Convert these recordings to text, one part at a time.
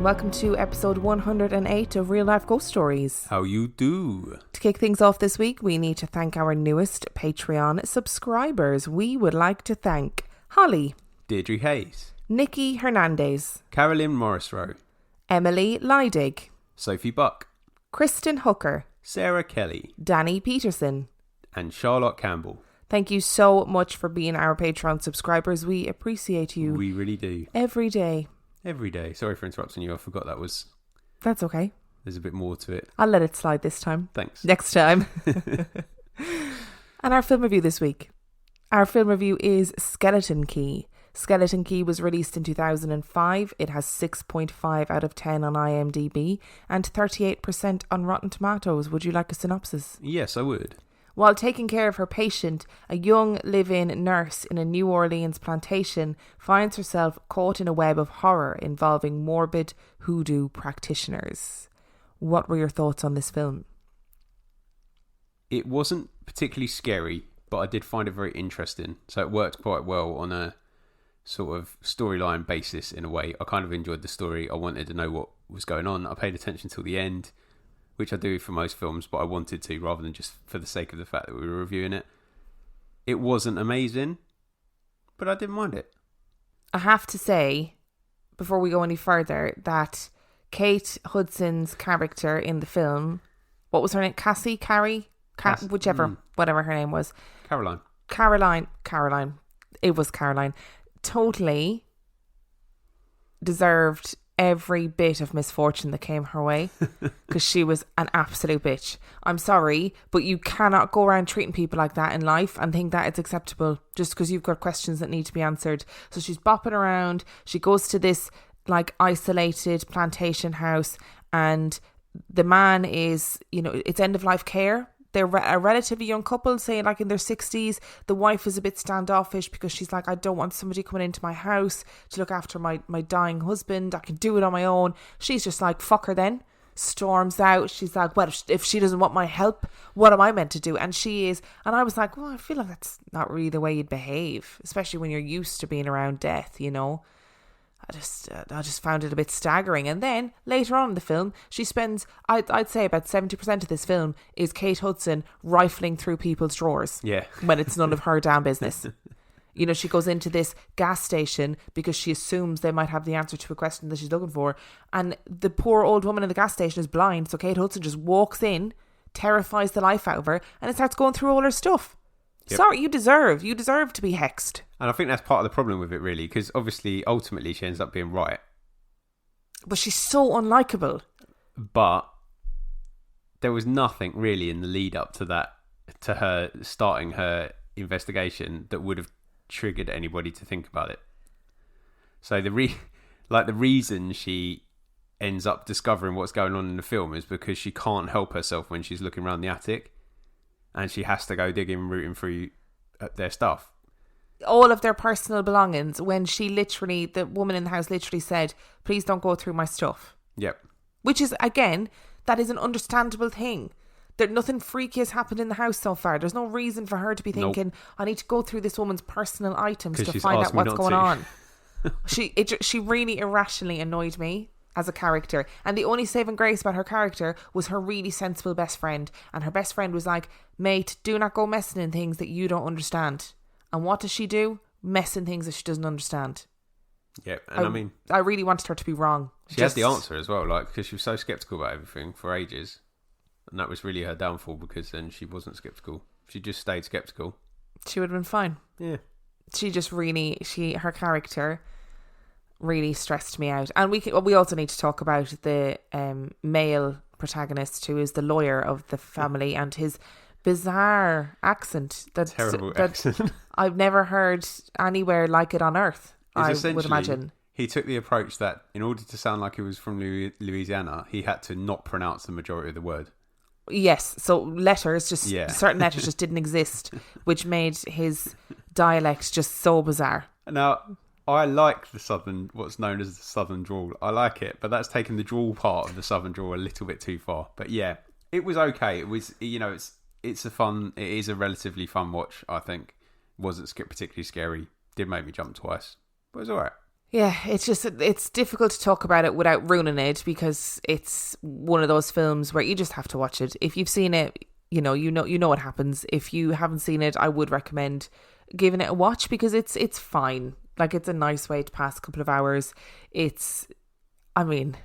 and welcome to episode 108 of Real Life Ghost Stories. How you do? To kick things off this week, we need to thank our newest Patreon subscribers. We would like to thank Holly, Deirdre Hayes, Nikki Hernandez, Carolyn Morrisroe, Emily Leidig, Sophie Buck, Kristen Hooker, Sarah Kelly, Danny Peterson, and Charlotte Campbell. Thank you so much for being our Patreon subscribers. We appreciate you. We really do. Every day. Every day. Sorry for interrupting you. I forgot that was... That's okay. There's a bit more to it. I'll let it slide this time. Thanks. Next time. And our film review this week. Our film review is Skeleton Key. Skeleton Key was released in 2005. It has 6.5 out of 10 on IMDb and 38% on Rotten Tomatoes. Would you like a synopsis? Yes, I would. While taking care of her patient, a young live-in nurse in a New Orleans plantation finds herself caught in a web of horror involving morbid hoodoo practitioners. What were your thoughts on this film? It wasn't particularly scary, but I did find it very interesting. So it worked quite well on a sort of storyline basis in a way. I kind of enjoyed the story. I wanted to know what was going on. I paid attention till the end, which I do for most films, but I wanted to rather than just for the sake of the fact that we were reviewing it. It wasn't amazing, but I didn't mind it. I have to say, before we go any further, that Kate Hudson's character in the film, what was her name? Cassie? Carrie? Whatever her name was. Caroline. It was Caroline. Totally deserved every bit of misfortune that came her way because she was an absolute bitch. I'm sorry, but you cannot go around treating people like that in life and think that it's acceptable just because you've got questions that need to be answered. So she's bopping around. She goes to this like isolated plantation house, and the man is, it's end of life care. They're a relatively young couple, say like in their 60s. The wife is a bit standoffish because she's like, I don't want somebody coming into my house to look after my dying husband. I can do it on my own. She's just like, fuck her then. Storms out. She's like, well, if she doesn't want my help, what am I meant to do? And she is. And I was like, well, I feel like that's not really the way you'd behave, especially when you're used to being around death, I just found it a bit staggering. And then later on in the film, she spends, I'd say about 70% of this film is Kate Hudson rifling through people's drawers. Yeah. When it's none of her damn business. She goes into this gas station because she assumes they might have the answer to a question that she's looking for. And the poor old woman in the gas station is blind. So Kate Hudson just walks in, terrifies the life out of her, and it starts going through all her stuff. Yep. Sorry, you deserve to be hexed. And I think that's part of the problem with it, really, because obviously, ultimately, she ends up being right. But she's so unlikable. But there was nothing really in the lead up to that, to her starting her investigation, that would have triggered anybody to think about it. So the reason she ends up discovering what's going on in the film is because she can't help herself when she's looking around the attic. And she has to go digging, rooting through their stuff. All of their personal belongings, when the woman in the house literally said, please don't go through my stuff. Yep. Which is, again, that is an understandable thing. Nothing freaky has happened in the house so far. There's no reason for her to be thinking, nope, I need to go through this woman's personal items to find out what's going on. She really irrationally annoyed me as a character, and the only saving grace about her character was her really sensible best friend, and her best friend was like, mate, do not go messing in things that you don't understand. And what does she do? Mess in things that she doesn't understand. Yep. And I really wanted her to be wrong. She had the answer as well, because she was so skeptical about everything for ages, and that was really her downfall, because then she wasn't skeptical. She just stayed skeptical. She would have been fine. Yeah. She just her character really stressed me out. And we also need to talk about the male protagonist, who is the lawyer of the family, and his bizarre accent. Terrible accent. I've never heard anywhere like it on earth, I would imagine. He took the approach that in order to sound like he was from Louisiana, he had to not pronounce the majority of the word. Yes, so certain letters just didn't exist, which made his dialect just so bizarre. Now, I like what's known as the Southern drawl. I like it, but that's taking the drawl part of the Southern drawl a little bit too far. But yeah, it was okay. It was, it is a relatively fun watch, I think. Wasn't particularly scary. Did make me jump twice, but it was alright. Yeah, it's difficult to talk about it without ruining it, because it's one of those films where you just have to watch it. If you've seen it, you know what happens. If you haven't seen it, I would recommend giving it a watch, because it's fine. Like, it's a nice way to pass a couple of hours. I mean,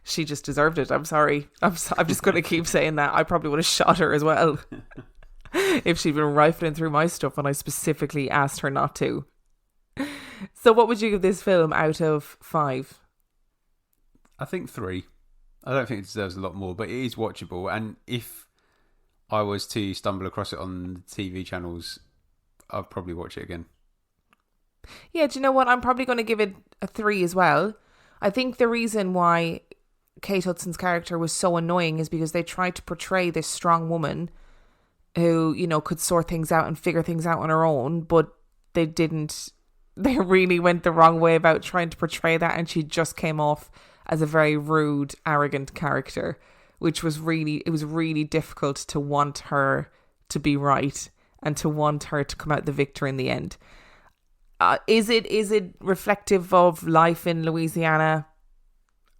she just deserved it. I'm sorry. I'm just going to keep saying that. I probably would have shot her as well if she'd been rifling through my stuff and I specifically asked her not to. So what would you give this film out of 5? I think 3. I don't think it deserves a lot more, but it is watchable. And if I was to stumble across it on the TV channels, I'd probably watch it again. Yeah, do you know what? I'm probably going to give it a 3 as well. I think the reason why Kate Hudson's character was so annoying is because they tried to portray this strong woman who, could sort things out and figure things out on her own, but they didn't. They really went the wrong way about trying to portray that, and she just came off as a very rude, arrogant character, which was really difficult to want her to be right and to want her to come out the victor in the end. Is it reflective of life in Louisiana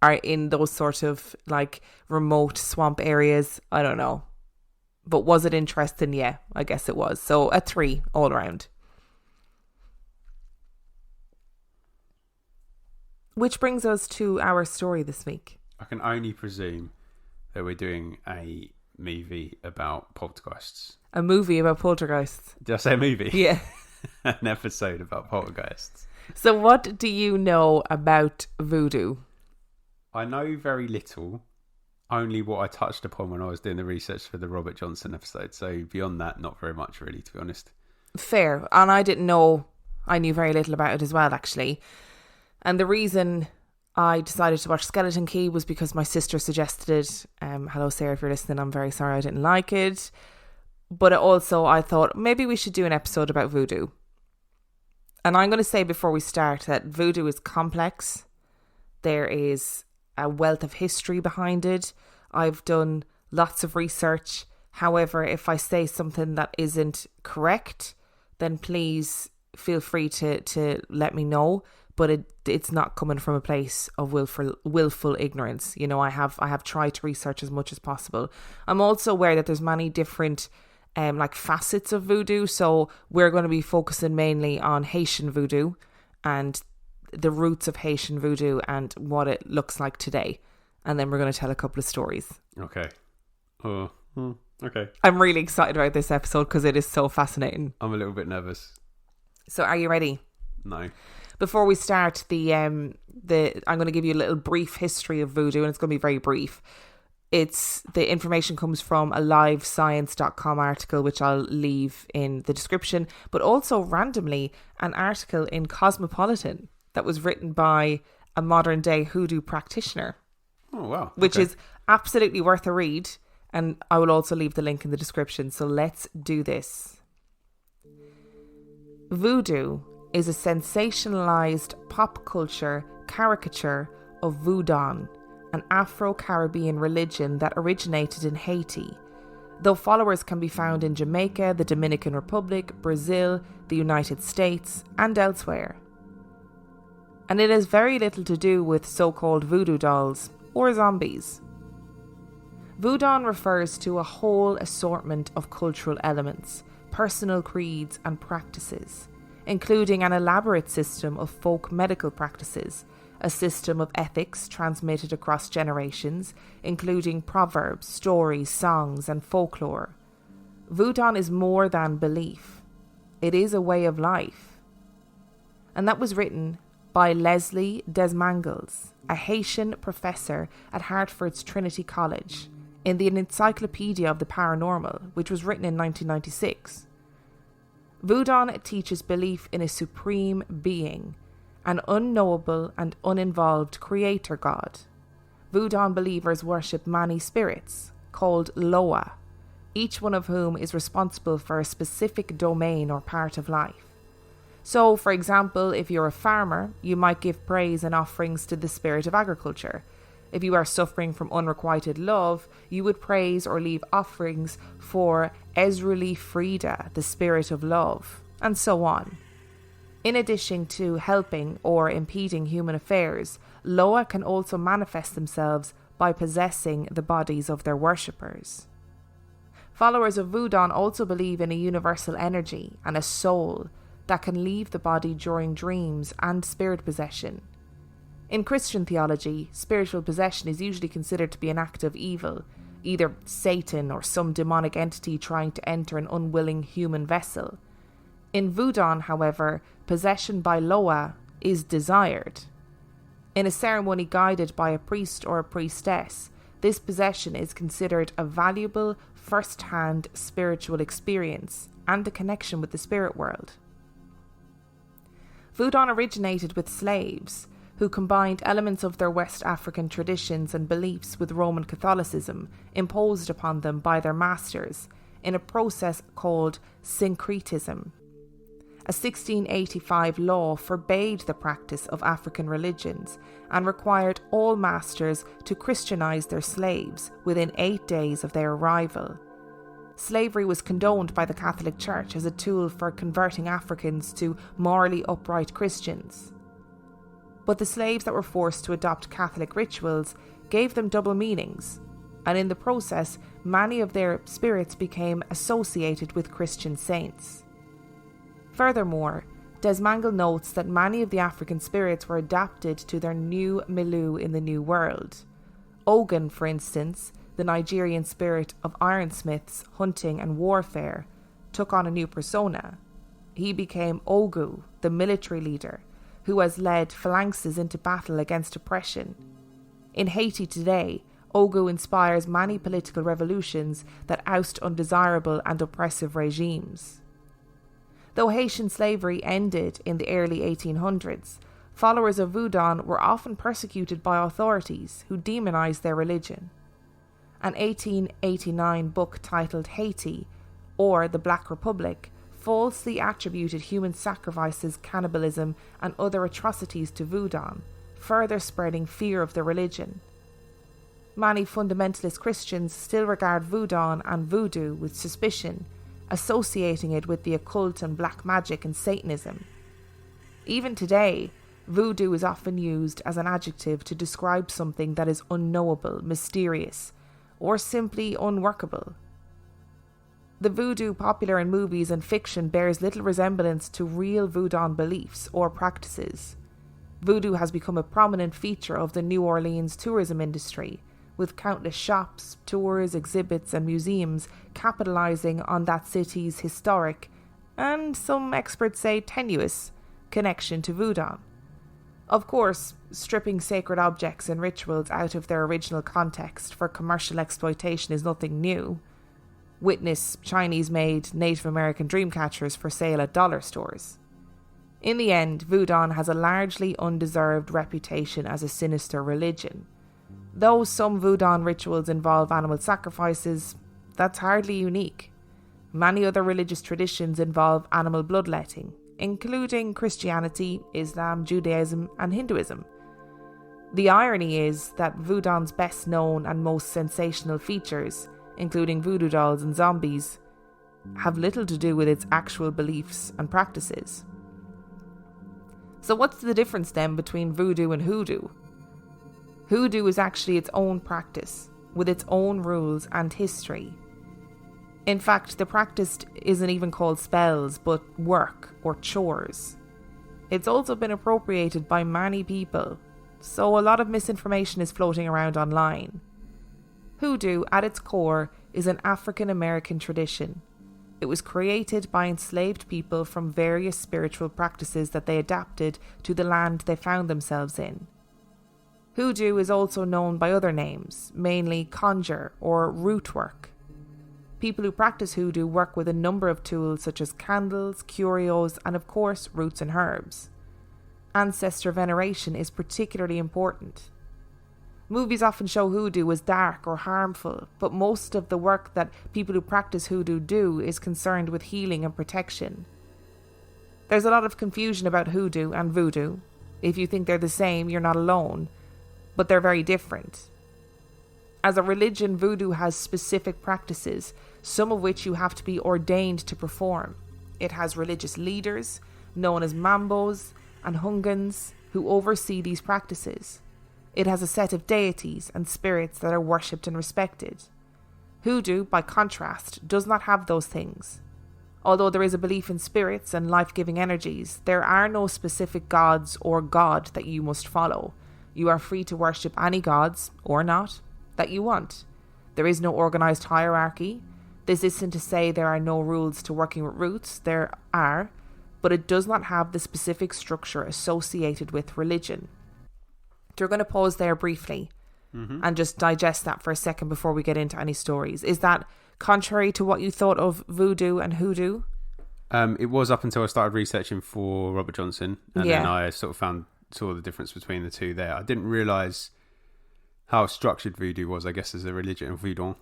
or in those sort of like remote swamp areas? I don't know. But was it interesting? Yeah, I guess it was. So a 3 all around. Which brings us to our story this week. I can only presume that we're doing a movie about poltergeists. A movie about poltergeists. Did I say a movie? Yeah. An episode about poltergeists. So what do you know about voodoo? I know very little. Only what I touched upon when I was doing the research for the Robert Johnson episode. So beyond that, not very much really, to be honest. Fair. And I didn't know. I knew very little about it as well, actually. And the reason I decided to watch Skeleton Key was because my sister suggested it. Hello, Sarah, if you're listening, I'm very sorry I didn't like it. But also I thought maybe we should do an episode about voodoo. And I'm going to say before we start that voodoo is complex. There is a wealth of history behind it. I've done lots of research. However, if I say something that isn't correct, then please feel free to let me know. But it's not coming from a place of willful ignorance. I have tried to research as much as possible. I'm also aware that there's many different facets of voodoo. So we're going to be focusing mainly on Haitian voodoo and the roots of Haitian voodoo and what it looks like today. And then we're going to tell a couple of stories. Okay. Okay. I'm really excited about this episode because it is so fascinating. I'm a little bit nervous. So are you ready? No. Before we start, I'm going to give you a little brief history of voodoo, and it's going to be very brief. The information comes from a livescience.com article, which I'll leave in the description, but also randomly an article in Cosmopolitan that was written by a modern day hoodoo practitioner. Oh, wow. Okay. Which is absolutely worth a read, and I will also leave the link in the description. So let's do this. Voodoo is a sensationalized pop culture caricature of Voodoo, an Afro-Caribbean religion that originated in Haiti, though followers can be found in Jamaica, the Dominican Republic, Brazil, the United States, and elsewhere. And it has very little to do with so-called voodoo dolls or zombies. Voodoo refers to a whole assortment of cultural elements, personal creeds and practices, including an elaborate system of folk medical practices, a system of ethics transmitted across generations, including proverbs, stories, songs, and folklore. Voodoo is more than belief. It is a way of life. And that was written by Leslie Desmangles, a Haitian professor at Hartford's Trinity College, in the Encyclopedia of the Paranormal, which was written in 1996. Voodoo teaches belief in a supreme being, an unknowable and uninvolved creator god. Voodoo believers worship many spirits, called Loa, each one of whom is responsible for a specific domain or part of life. So, for example, if you're a farmer, you might give praise and offerings to the spirit of agriculture. If you are suffering from unrequited love, you would praise or leave offerings for Ezruli Frida, the spirit of love, and so on. In addition to helping or impeding human affairs, Loa can also manifest themselves by possessing the bodies of their worshippers. Followers of Voodoo also believe in a universal energy and a soul that can leave the body during dreams and spirit possession. In Christian theology, spiritual possession is usually considered to be an act of evil, either Satan or some demonic entity trying to enter an unwilling human vessel. In Voodoo, however, possession by Loa is desired. In a ceremony guided by a priest or a priestess, this possession is considered a valuable first-hand spiritual experience and a connection with the spirit world. Voodoo originated with slaves who combined elements of their West African traditions and beliefs with Roman Catholicism imposed upon them by their masters in a process called syncretism. A 1685 law forbade the practice of African religions and required all masters to Christianize their slaves within 8 days of their arrival. Slavery was condoned by the Catholic Church as a tool for converting Africans to morally upright Christians. But the slaves that were forced to adopt Catholic rituals gave them double meanings, and in the process, many of their spirits became associated with Christian saints. Furthermore, Desmangle notes that many of the African spirits were adapted to their new milieu in the New World. Ogun, for instance, the Nigerian spirit of ironsmiths, hunting and warfare, took on a new persona. He became Ogu, the military leader, who has led phalanxes into battle against oppression. In Haiti today, Ogu inspires many political revolutions that oust undesirable and oppressive regimes. Though Haitian slavery ended in the early 1800s, followers of Voodoo were often persecuted by authorities who demonized their religion. An 1889 book titled Haiti, or the Black Republic, falsely attributed human sacrifices, cannibalism, and other atrocities to Voodoo, further spreading fear of the religion. Many fundamentalist Christians still regard Voodoo and voodoo with suspicion, associating it with the occult and black magic and Satanism. Even today, voodoo is often used as an adjective to describe something that is unknowable, mysterious, or simply unworkable. The voodoo popular in movies and fiction bears little resemblance to real voodoo beliefs or practices. Voodoo has become a prominent feature of the New Orleans tourism industry, with countless shops, tours, exhibits and museums capitalizing on that city's historic, and some experts say tenuous, connection to Voodoo. Of course, stripping sacred objects and rituals out of their original context for commercial exploitation is nothing new. Witness Chinese-made Native American dream catchers for sale at dollar stores. In the end, Voodoo has a largely undeserved reputation as a sinister religion. Though some Voodoo rituals involve animal sacrifices, that's hardly unique. Many other religious traditions involve animal bloodletting, including Christianity, Islam, Judaism, and Hinduism. The irony is that Voodoo's best known and most sensational features, including voodoo dolls and zombies, have little to do with its actual beliefs and practices. So what's the difference then between voodoo and hoodoo? Hoodoo is actually its own practice, with its own rules and history. In fact, the practice isn't even called spells, but work or chores. It's also been appropriated by many people, so a lot of misinformation is floating around online. Hoodoo, at its core, is an African American tradition. It was created by enslaved people from various spiritual practices that they adapted to the land they found themselves in. Hoodoo is also known by other names, mainly conjure or root work. People who practice hoodoo work with a number of tools such as candles, curios, and of course roots and herbs. Ancestor veneration is particularly important. Movies often show hoodoo as dark or harmful, but most of the work that people who practice hoodoo do is concerned with healing and protection. There's a lot of confusion about hoodoo and voodoo. If you think they're the same, you're not alone, but they're very different. As a religion, voodoo has specific practices, some of which you have to be ordained to perform. It has religious leaders, known as Mambos and Hungans, who oversee these practices. It has a set of deities and spirits that are worshipped and respected. Hoodoo, by contrast, does not have those things. Although there is a belief in spirits and life-giving energies, there are no specific gods or god that you must follow. You are free to worship any gods, or not, that you want. There is no organised hierarchy. This isn't to say there are no rules to working with roots. There are, but it does not have the specific structure associated with religion. So we're going to pause there briefly and just digest that for a second before we get into any stories. Is that contrary to what you thought of voodoo and hoodoo? It was up until I started researching for Robert Johnson, and Yeah. then I sort of saw the difference between the two there. I didn't realise how structured voodoo was, I guess, as a religion. Voodoo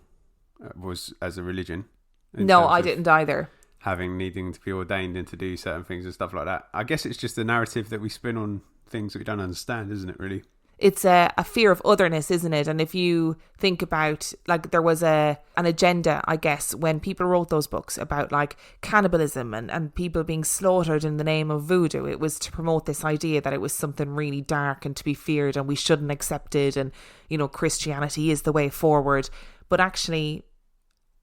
was as a religion. No, I didn't either. Needing to be ordained and to do certain things and stuff like that. I guess it's just the narrative that we spin on things that we don't understand, isn't it, really? It's a fear of otherness, isn't it? And if you think about, like, there was an agenda, I guess, when people wrote those books about, like, cannibalism and people being slaughtered in the name of voodoo. It was to promote this idea that it was something really dark and to be feared and we shouldn't accept it, and, you know, Christianity is the way forward. But actually,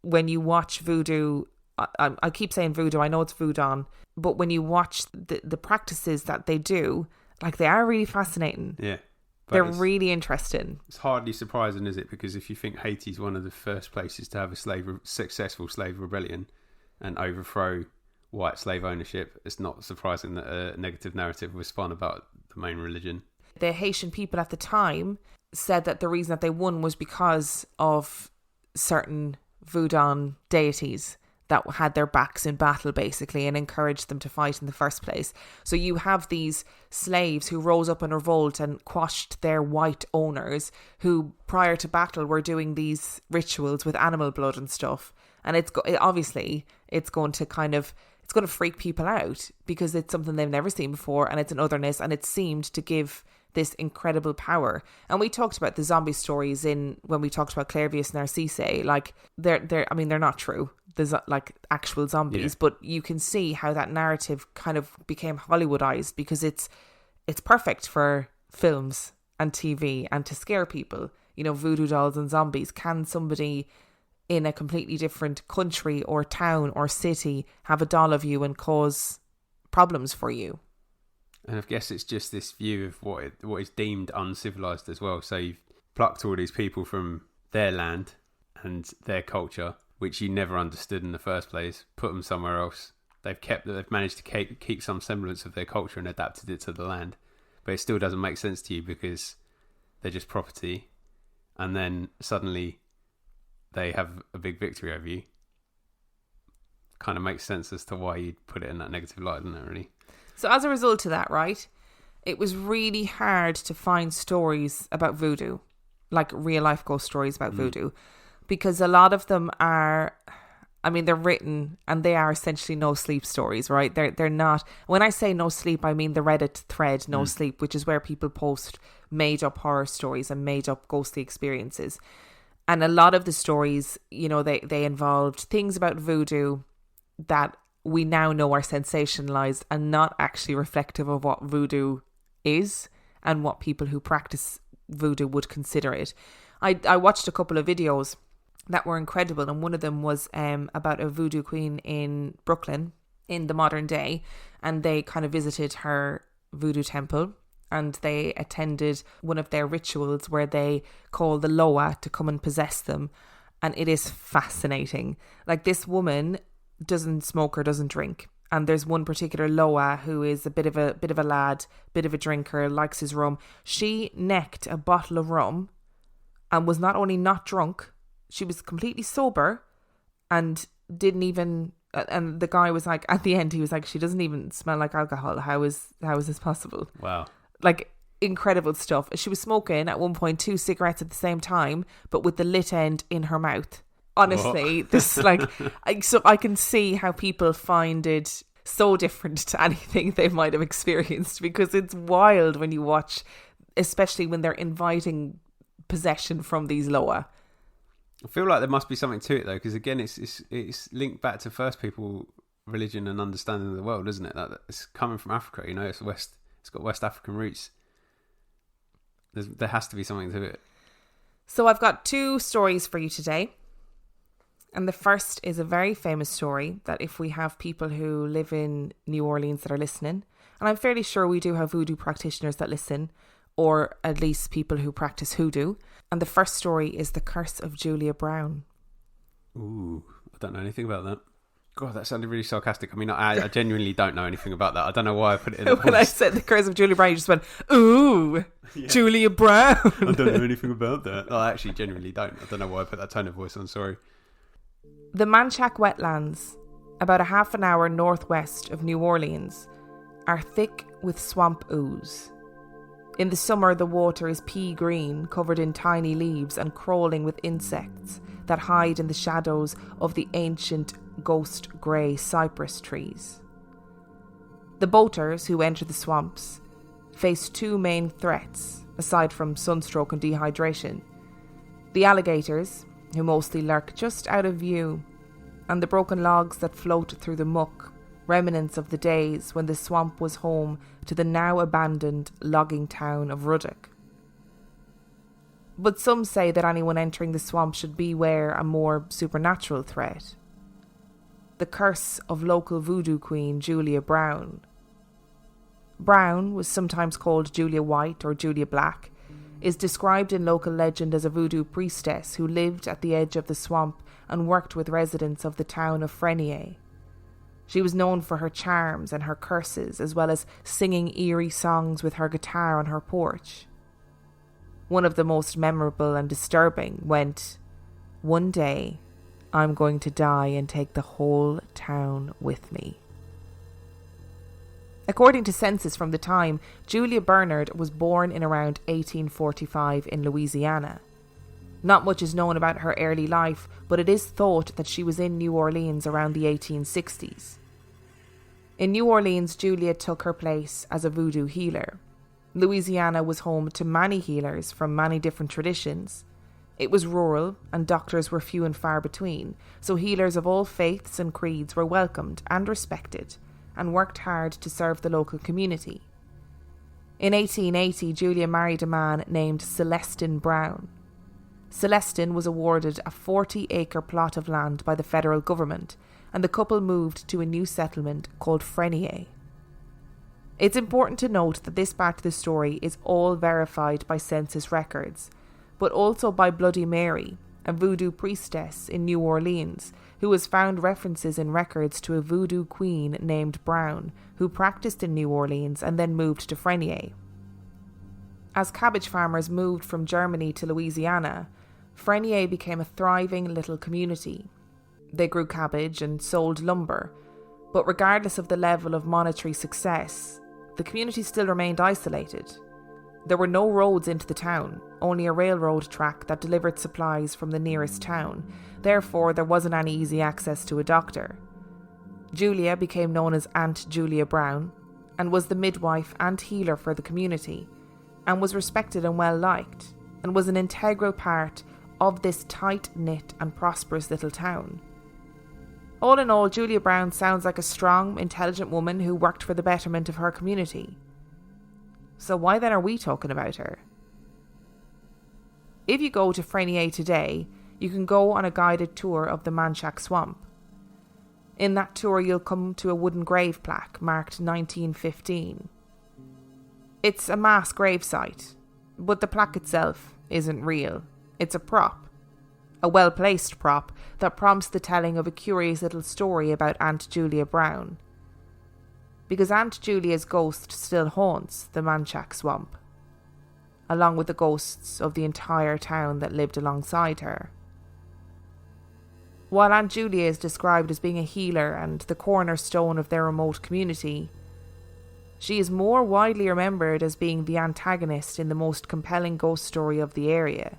when you watch voodoo, I keep saying voodoo, I know it's voodoo, but when you watch the practices that they do, like, they are really fascinating. Yeah. They're really interesting. It's hardly surprising, is it? Because if you think Haiti's one of the first places to have a successful slave rebellion and overthrow white slave ownership, it's not surprising that a negative narrative was spun about the main religion. The Haitian people at the time said that the reason that they won was because of certain voodoo deities that had their backs in battle, basically, and encouraged them to fight in the first place. So you have these slaves who rose up in revolt and quashed their white owners, who prior to battle were doing these rituals with animal blood and stuff. And it's going to freak people out because it's something they've never seen before, and it's an otherness, and it seemed to give this incredible power. And we talked about the zombie stories when we talked about Clairvius Narcisse. Like, they're not true. There's like actual zombies, but you can see how that narrative kind of became Hollywoodized because it's perfect for films and TV and to scare people. You know, voodoo dolls and zombies. Can somebody in a completely different country or town or city have a doll of you and cause problems for you? And I guess it's just this view of what is deemed uncivilized as well. So you've plucked all these people from their land and their culture, which you never understood in the first place, put them somewhere else. They've managed to keep some semblance of their culture and adapted it to the land. But it still doesn't make sense to you because they're just property. And then suddenly they have a big victory over you. Kind of makes sense as to why you'd put it in that negative light, doesn't it, really? So as a result of that, right, it was really hard to find stories about voodoo, like real life ghost stories about voodoo, because a lot of them are, I mean, they're written and they are essentially no sleep stories, right? They're not, when I say no sleep, I mean the Reddit thread no sleep, which is where people post made up horror stories and made up ghostly experiences. And a lot of the stories, you know, they involved things about voodoo that we now know are sensationalized and not actually reflective of what voodoo is and what people who practice voodoo would consider it. I watched a couple of videos that were incredible, and one of them was about a voodoo queen in Brooklyn in the modern day, and they kind of visited her voodoo temple and they attended one of their rituals where they call the Loa to come and possess them, and it is fascinating. Like, this woman doesn't smoke or doesn't drink, and there's one particular Loa who is a bit of a lad, bit of a drinker, likes his rum. She necked a bottle of rum and was not only not drunk, she was completely sober and didn't even, and the guy was like, at the end he was like, she doesn't even smell like alcohol, how is this possible? Wow. Like, incredible stuff. She was smoking at one point 2 cigarettes at the same time, but with the lit end in her mouth. Honestly, this I can see how people find it so different to anything they might have experienced, because it's wild when you watch, especially when they're inviting possession from these Loa. I feel like there must be something to it though, because again, it's linked back to first people religion and understanding of the world, isn't it? That it's coming from Africa, you know. It's got West African roots. There has to be something to it. So I've got 2 stories for you today. And the first is a very famous story that if we have people who live in New Orleans that are listening, and I'm fairly sure we do have voodoo practitioners that listen, or at least people who practice hoodoo. And the first story is The Curse of Julia Brown. Ooh, I don't know anything about that. God, that sounded really sarcastic. I mean, I genuinely don't know anything about that. I don't know why I put it in the When I said The Curse of Julia Brown, you just went, ooh, yeah. Julia Brown. I don't know anything about that. I actually genuinely don't. I don't know why I put that tone of voice on, sorry. The Manchac wetlands, about a half an hour northwest of New Orleans, are thick with swamp ooze. In the summer, the water is pea green, covered in tiny leaves and crawling with insects that hide in the shadows of the ancient ghost grey cypress trees. The boaters who enter the swamps face 2 main threats, aside from sunstroke and dehydration. The alligators, who mostly lurk just out of view, and the broken logs that float through the muck, remnants of the days when the swamp was home to the now abandoned logging town of Ruddock. But some say that anyone entering the swamp should beware a more supernatural threat. The curse of local voodoo queen Julia Brown. Brown was sometimes called Julia White or Julia Black, is described in local legend as a voodoo priestess who lived at the edge of the swamp and worked with residents of the town of Frenier. She was known for her charms and her curses, as well as singing eerie songs with her guitar on her porch. One of the most memorable and disturbing went, "One day, I'm going to die and take the whole town with me." According to census from the time, Julia Bernard was born in around 1845 in Louisiana. Not much is known about her early life, but it is thought that she was in New Orleans around the 1860s. In New Orleans, Julia took her place as a voodoo healer. Louisiana was home to many healers from many different traditions. It was rural and doctors were few and far between, so healers of all faiths and creeds were welcomed and respected and worked hard to serve the local community. In 1880, Julia married a man named Celestin Brown. Celestin was awarded a 40-acre plot of land by the federal government, and the couple moved to a new settlement called Frenier. It's important to note that this part of the story is all verified by census records, but also by Bloody Mary, a voodoo priestess in New Orleans, who has found references in records to a voodoo queen named Brown, who practiced in New Orleans and then moved to Frenier. As cabbage farmers moved from Germany to Louisiana, Frenier became a thriving little community. They grew cabbage and sold lumber, but regardless of the level of monetary success, the community still remained isolated. There were no roads into the town, only a railroad track that delivered supplies from the nearest town. Therefore, there wasn't any easy access to a doctor. Julia became known as Aunt Julia Brown and was the midwife and healer for the community, and was respected and well liked, and was an integral part of this tight-knit and prosperous little town. All in all, Julia Brown sounds like a strong, intelligent woman who worked for the betterment of her community. So why then are we talking about her? If you go to Frenier today, you can go on a guided tour of the Manchac Swamp. In that tour, you'll come to a wooden grave plaque marked 1915. It's a mass grave site, but the plaque itself isn't real. It's a prop. A well-placed prop that prompts the telling of a curious little story about Aunt Julia Brown. Because Aunt Julia's ghost still haunts the Manchac Swamp, along with the ghosts of the entire town that lived alongside her. While Aunt Julia is described as being a healer and the cornerstone of their remote community, she is more widely remembered as being the antagonist in the most compelling ghost story of the area,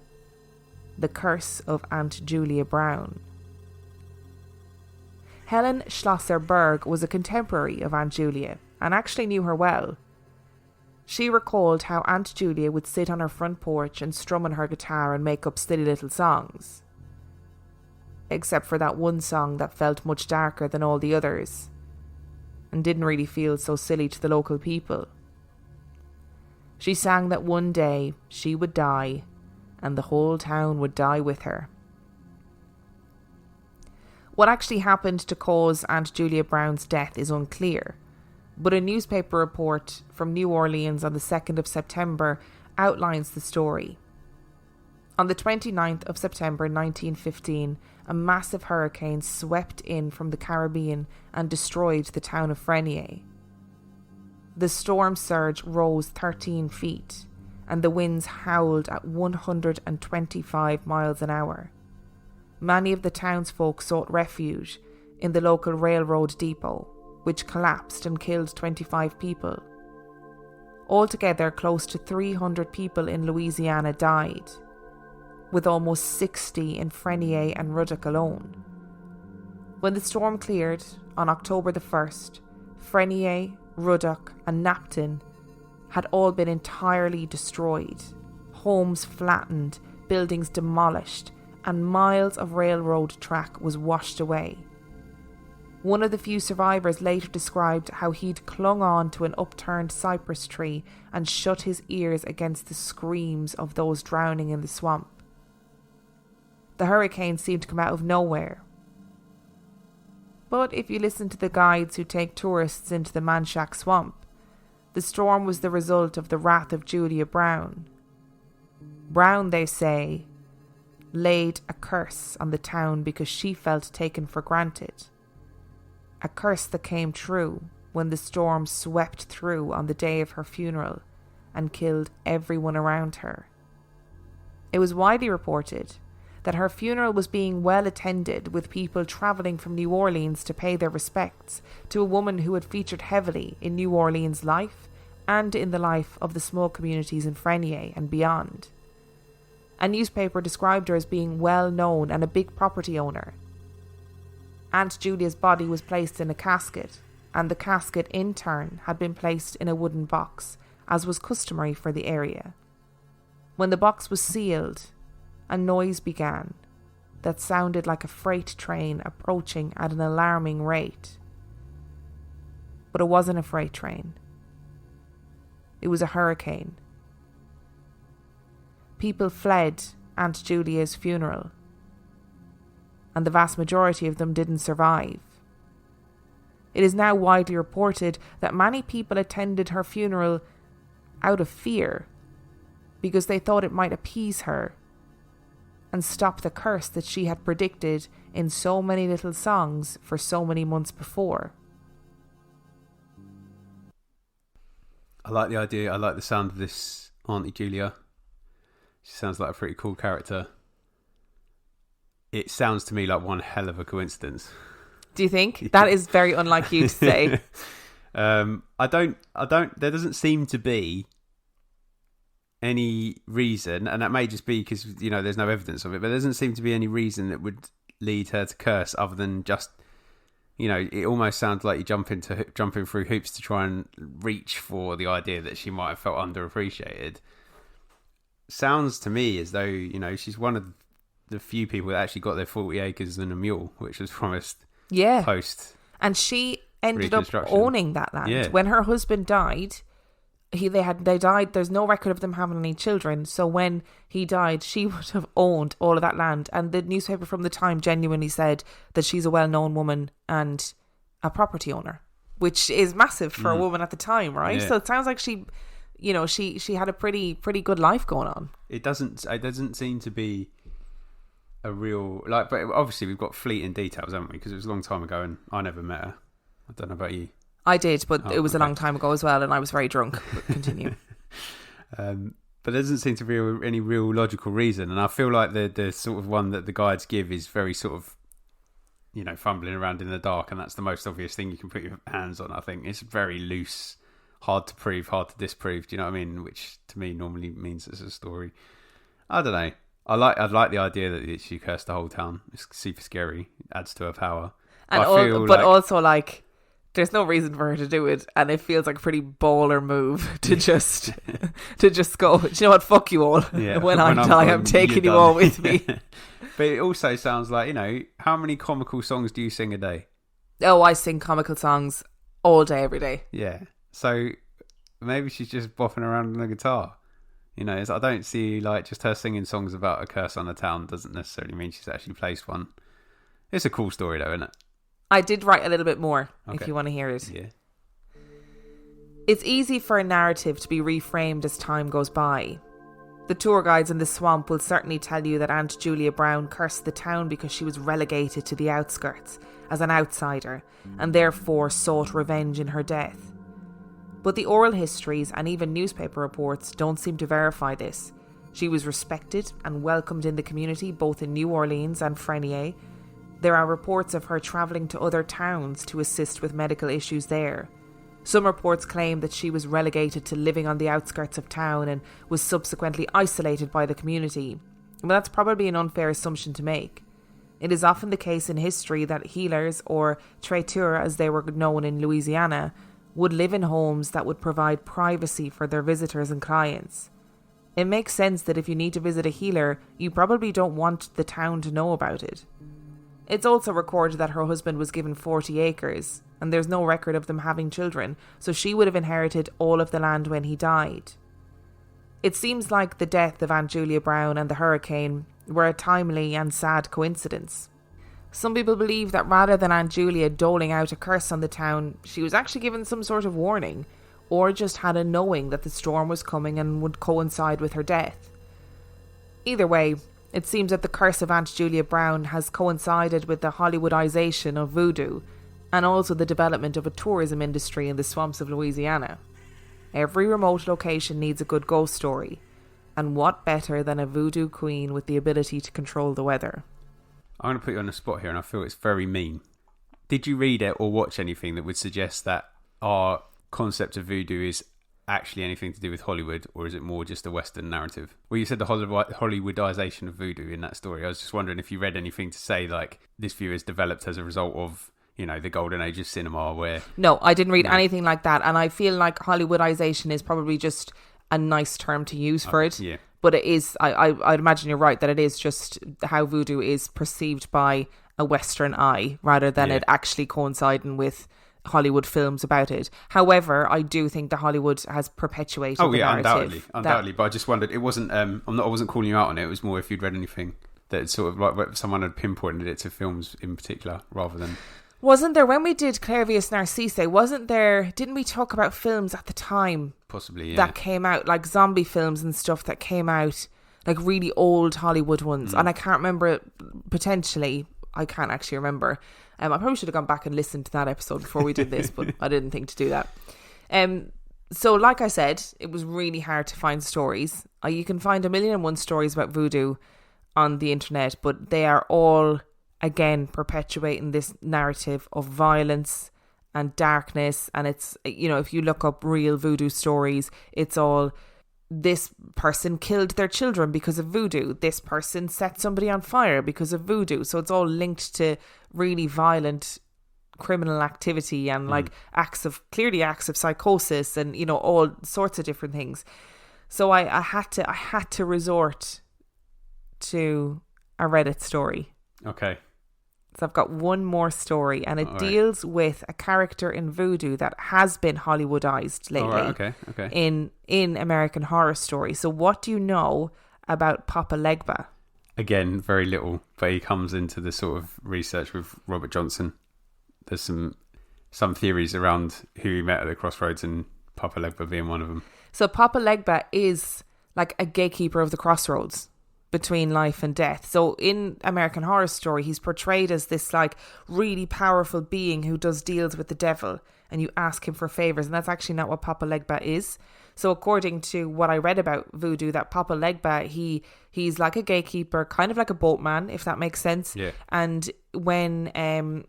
The Curse of Aunt Julia Brown. Helen Schlosser-Berg was a contemporary of Aunt Julia and actually knew her well. She recalled how Aunt Julia would sit on her front porch and strum on her guitar and make up silly little songs. except for that one song that felt much darker than all the others and didn't really feel so silly to the local people. She sang that one day she would die and the whole town would die with her. What actually happened to cause Aunt Julia Brown's death is unclear, but a newspaper report from New Orleans on the 2nd of September outlines the story. On the 29th of September 1915, a massive hurricane swept in from the Caribbean and destroyed the town of Frenier. The storm surge rose 13 feet, and the winds howled at 125 miles an hour. Many of the townsfolk sought refuge in the local railroad depot, which collapsed and killed 25 people. Altogether, close to 300 people in Louisiana died, with almost 60 in Frenier and Ruddock alone. When the storm cleared on October the 1st, Frenier, Ruddock and Napton had all been entirely destroyed, homes flattened, buildings demolished, and miles of railroad track was washed away. One of the few survivors later described how he'd clung on to an upturned cypress tree and shut his ears against the screams of those drowning in the swamp. The hurricane seemed to come out of nowhere. But if you listen to the guides who take tourists into the Manchac Swamp, the storm was the result of the wrath of Julia Brown. Brown, they say, laid a curse on the town because she felt taken for granted. A curse that came true when the storm swept through on the day of her funeral and killed everyone around her. It was widely reported that her funeral was being well attended, with people travelling from New Orleans to pay their respects to a woman who had featured heavily in New Orleans life and in the life of the small communities in Frenier and beyond. A newspaper described her as being well known and a big property owner. Aunt Julia's body was placed in a casket, and the casket in turn had been placed in a wooden box, as was customary for the area. When the box was sealed, a noise began that sounded like a freight train approaching at an alarming rate. But it wasn't a freight train. It was a hurricane. People fled Aunt Julia's funeral, and the vast majority of them didn't survive. It is now widely reported that many people attended her funeral out of fear because they thought it might appease her and stop the curse that she had predicted in so many little songs for so many months before. I like the idea. I like the sound of this Auntie Julia. She sounds like a pretty cool character. It sounds to me like one hell of a coincidence. Do you think? That is very unlike you to say. I don't, there doesn't seem to be any reason, and that may just be because, you know, there's no evidence of it, but there doesn't seem to be any reason that would lead her to curse other than just, you know, it almost sounds like you jumping through hoops to try and reach for the idea that she might have felt underappreciated. Sounds to me as though, you know, she's one of the few people that actually got their 40 acres and a mule, which was promised post. And she ended up owning that land. Yeah. When her husband died, they died. There's no record of them having any children. So when he died, she would have owned all of that land. And the newspaper from the time genuinely said that she's a well-known woman and a property owner, which is massive for a woman at the time, right? Yeah. So it sounds like she, you know, she had a pretty good life going on. It doesn't seem to be a real, like, but obviously we've got fleeting details, haven't we? Because it was a long time ago and I never met her. I don't know about you. I did, but it was a long time ago as well, and I was very drunk. But continue. But there doesn't seem to be any real logical reason, and I feel like the sort of one that the guides give is very sort of, you know, fumbling around in the dark, and that's the most obvious thing you can put your hands on. I think it's very loose, hard to prove, hard to disprove. Do you know what I mean? Which to me normally means it's a story. I don't know. I'd like the idea that she cursed the whole town. It's super scary. It adds to her power. And also like there's no reason for her to do it, and it feels like a pretty baller move to just to just go, do you know what, fuck you all. Yeah, when I die, I'm taking you done. all with me. But it also sounds like, you know, how many comical songs do you sing a day? Oh, I sing comical songs all day, every day. Yeah. So maybe she's just bopping around on a guitar. You know, I don't see, like, just her singing songs about a curse on a town doesn't necessarily mean she's actually placed one. It's a cool story, though, isn't it? I did write a little bit more, if you want to hear it. Yeah. It's easy for a narrative to be reframed as time goes by. The tour guides in the swamp will certainly tell you that Aunt Julia Brown cursed the town because she was relegated to the outskirts as an outsider and therefore sought revenge in her death. But the oral histories and even newspaper reports don't seem to verify this. She was respected and welcomed in the community both in New Orleans and Frenier. There are reports of her travelling to other towns to assist with medical issues there. Some reports claim that she was relegated to living on the outskirts of town and was subsequently isolated by the community. But that's probably an unfair assumption to make. It is often the case in history that healers, or traiteurs as they were known in Louisiana, would live in homes that would provide privacy for their visitors and clients. It makes sense that if you need to visit a healer, you probably don't want the town to know about it. It's also recorded that her husband was given 40 acres, and there's no record of them having children, so she would have inherited all of the land when he died. It seems like the death of Aunt Julia Brown and the hurricane were a timely and sad coincidence. Some people believe that rather than Aunt Julia doling out a curse on the town, she was actually given some sort of warning, or just had a knowing that the storm was coming and would coincide with her death. Either way, it seems that the curse of Aunt Julia Brown has coincided with the Hollywoodization of voodoo, and also the development of a tourism industry in the swamps of Louisiana. Every remote location needs a good ghost story, and what better than a voodoo queen with the ability to control the weather? I'm going to put you on the spot here, and I feel it's very mean. Did you read it or watch anything that would suggest that our concept of voodoo is actually anything to do with Hollywood, or is it more just a Western narrative? Well, you said the Hollywoodization of voodoo in that story. I was just wondering if you read anything to say, like, this view is developed as a result of, you know, the golden age of cinema where... No, I didn't read anything like that, and I feel like Hollywoodization is probably just a nice term to use for it. Yeah. But it is, I'd imagine you're right, that it is just how voodoo is perceived by a Western eye, rather than it actually coinciding with Hollywood films about it. However, I do think that Hollywood has perpetuated the narrative. Undoubtedly. But I just wondered, it wasn't, I wasn't calling you out on it. It was more if you'd read anything that sort of like someone had pinpointed it to films in particular, rather than... Wasn't there, when we did Clairvius Narcisse, didn't we talk about films at the time? Possibly, yeah. That came out, like zombie films and stuff that came out, like really old Hollywood ones. And I can't remember it, potentially, I can't actually remember. I probably should have gone back and listened to that episode before we did this, but I didn't think to do that. So like I said, it was really hard to find stories. You can find 1,000,001 stories about voodoo on the internet, but they are all, again, perpetuating this narrative of violence and darkness. And it's, you know, if you look up real voodoo stories, it's all, this person killed their children because of voodoo, this person set somebody on fire because of voodoo. So it's all linked to really violent criminal activity and like acts of psychosis and, you know, all sorts of different things. So I had to resort to a Reddit story. Okay. So I've got one more story, and it deals with a character in voodoo that has been Hollywoodized lately. In American Horror Story. So what do you know about Papa Legba? Again, very little, but he comes into the sort of research with Robert Johnson. There's some theories around who he met at the crossroads, and Papa Legba being one of them. So Papa Legba is like a gatekeeper of the crossroads between life and death. So in American Horror Story, he's portrayed as this like really powerful being who does deals with the devil, and you ask him for favors, and that's actually not what Papa Legba is. So according to what I read about voodoo, that Papa Legba, he's like a gatekeeper, kind of like a boatman, if that makes sense. Yeah. And when